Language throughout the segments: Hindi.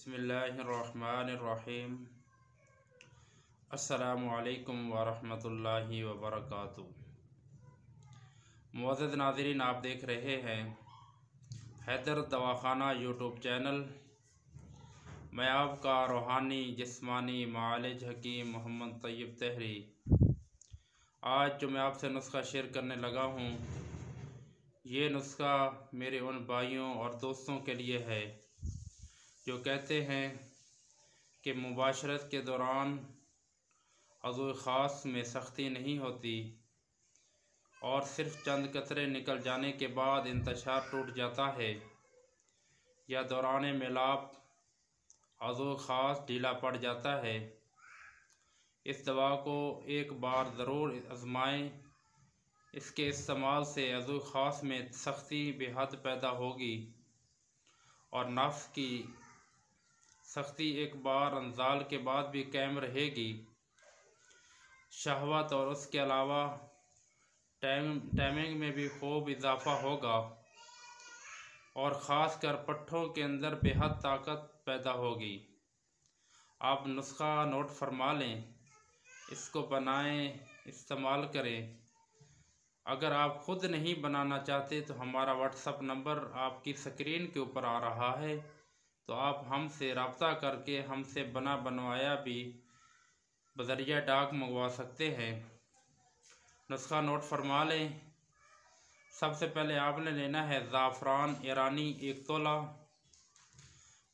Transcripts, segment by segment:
बिस्मिल्लाहिर्रहमानिर्रहीम। अस्सलामुअलैकुम वरहमतुल्लाहि वबरकातुहू। मुअज़्ज़ज़ नाज़रीन, आप देख रहे हैं हैदर दवाखाना यूट्यूब चैनल। मैं आपका रूहानी जिस्मानी मालिज हकीम मोहम्मद तैयब तहरी। आज जो मैं आपसे नुस्खा शेयर करने लगा हूँ, ये नुस्खा मेरे उन भाइयों और दोस्तों के लिए है जो कहते हैं कि मुबाशरत के दौरान अज़ू ख़ास में सख्ती नहीं होती और सिर्फ चंद कतरे निकल जाने के बाद इंतशार टूट जाता है, या दौरान मिलाप अज़ू ख़ास ढीला पड़ जाता है। इस दवा को एक बार ज़रूर आज़माएं। इसके इस्तेमाल से अज़ू ख़ास में सख्ती बेहद पैदा होगी और नफ्स की सख्ती एक बार इंज़ाल के बाद भी कायम रहेगी। शहवत और उसके अलावा टाइमिंग में भी खूब इजाफ़ा होगा और ख़ास कर पट्ठों के अंदर बेहद ताकत पैदा होगी। आप नुस्खा नोट फरमा लें, इसको बनाएं, इस्तेमाल करें। अगर आप ख़ुद नहीं बनाना चाहते तो हमारा व्हाट्सएप नंबर आपकी स्क्रीन के ऊपर आ रहा है, तो आप हमसे रब्ता करके हमसे बनवाया भी बज़रिया डाक मंगवा सकते हैं। नुस्खा नोट फरमा लें। सबसे पहले आपने लेना है ज़ाफ़रान ईरानी 1 तोला।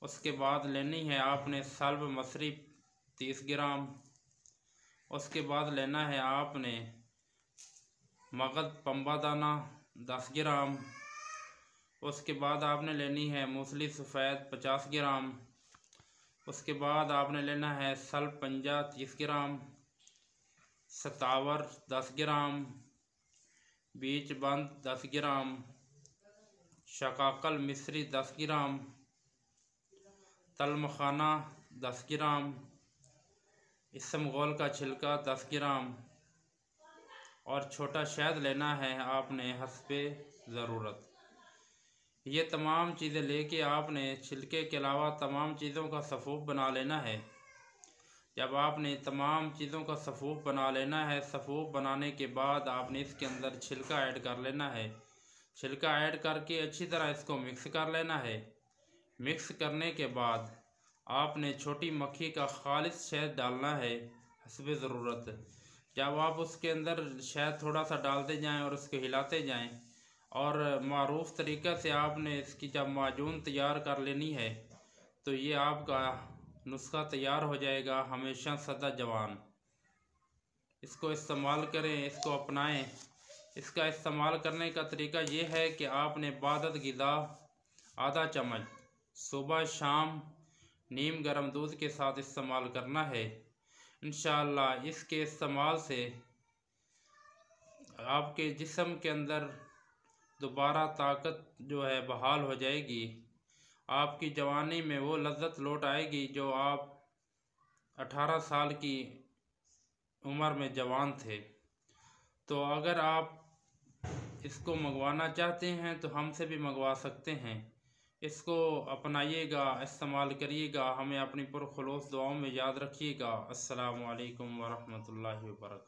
उसके बाद लेनी है आपने सल्ब मसरी 30 ग्राम। उसके बाद लेना है आपने मगध पंबा दाना 10 ग्राम। उसके बाद आपने लेनी है मूसली सफ़ेद 50 ग्राम। उसके बाद आपने लेना है सल्ब पंजा 30 ग्राम, सतावर 10 ग्राम, बीच बंद 10 ग्राम, शकाकल मिस्री 10 ग्राम, तल मखाना 10 ग्राम, इसमगोल का छिलका 10 ग्राम और छोटा शहद लेना है आपने हस्बे ज़रूरत। ये तमाम चीज़ें लेके आपने छिलके के अलावा तमाम चीज़ों का सफ़ूफ बना लेना है। जब आपने तमाम चीज़ों का सफ़ूफ बना लेना है, सफ़ूफ बनाने के बाद आपने इसके अंदर छिलका ऐड कर लेना है। छिलका ऐड करके अच्छी तरह इसको मिक्स कर लेना है। मिक्स करने के बाद आपने छोटी मक्खी का खालिस शहद डालना है हस्बे ज़रूरत। जब आप उसके अंदर शहद थोड़ा सा डालते जाएं और उसको हिलाते जाएं और मारूफ तरीक़ा से आपने इसकी जब माजून तैयार कर लेनी है, तो ये आपका नुस्खा तैयार हो जाएगा हमेशा सदा जवान। इसको इस्तेमाल करें, इसको अपनाएं। इसका इस्तेमाल करने का तरीका ये है कि आपने बादत ग़िज़ा आधा चम्मच सुबह शाम नीम गर्म दूध के साथ इस्तेमाल करना है। इंशाअल्लाह इसके इस्तेमाल से आपके जिस्म के अंदर दोबारा ताकत जो है बहाल हो जाएगी। आपकी जवानी में वो लज्जत लौट आएगी जो आप 18 साल की उम्र में जवान थे। तो अगर आप इसको मंगवाना चाहते हैं तो हमसे भी मंगवा सकते हैं। इसको अपनाइएगा, इस्तेमाल करिएगा। हमें अपनी पुरखुलूस दुआओं में याद रखिएगा। अस्सलामु अलैकुम वरहमतुल्लाहि वबरकातुहू।